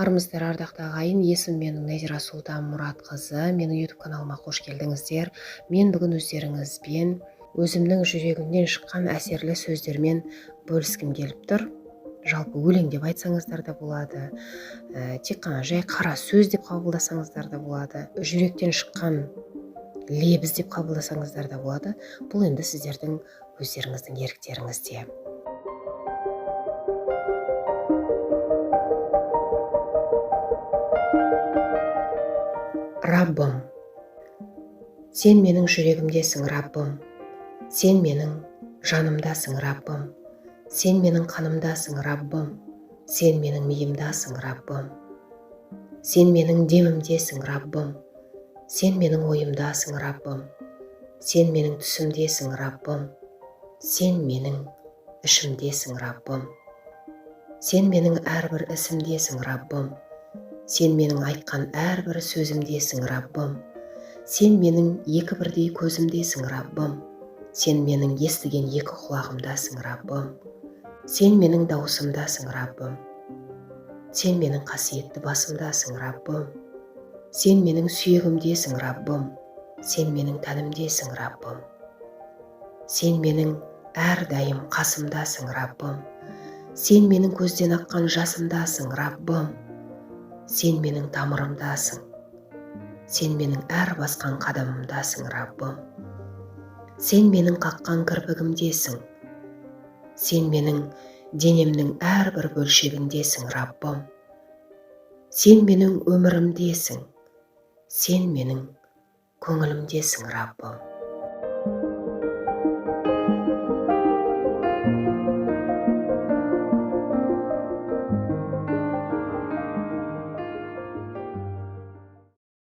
Армысыздар, ардақты ағайын. Есімім менің Назира Сұлтан Мұратқызы. Менің YouTube каналыма қош келдіңіздер. Мен бүгін өздеріңізбен өзімнің жүрегімнен шыққан әсерлі сөздермен бөліскім келіп тұр. Жалпы өлең деп айтсаңыздар да болады, тек қана жай қара сөз деп қабылдасаңыздар да болады, жүректен шыққан лебіз деп қабылдасаңыздар да болады. Бұл енді сіздердің өздеріңіздің еріктеріңізде. Раббым, сен менің жүрегімдесің, Раббым, сен менің жанымдасың, Раббым, сен менің қанымдасың, Раббым, сен менің миымдасың, Раббым, сен менің демімдесің, Раббым, сен менің ойымдасың, Раббым, сен менің түсімдесің, Раббым, сен менің ішімдесің, Раббым, сен менің әрбір ісімдесің, Раббым, сен менің айтқан әрбір сөзімдесің, Раббым, сен менің екі бірдей көзімдесің, Раббым, сен менің естіген екі құлағымдасың, Раббым, сен менің дауысымдасың, Раббым, сен менің қасиетті басымдасың, Раббым, сен менің сүйегімдесің, Раббым, сен менің тәнімдесің, Раббым, сен менің әрдайым қасымдасың, Раббым, сен менің көзден аққан жасымдасың, Раббым, сен менің тамырымдасың, сен менің әр басқан қадамымдасың, Раббым, сен менің қаққан кірпігімдесің, сен менің денемнің әрбір бөлшегіндесің, Раббым, сен менің өмірімдесің, сен менің көңілімдесің, Раббым.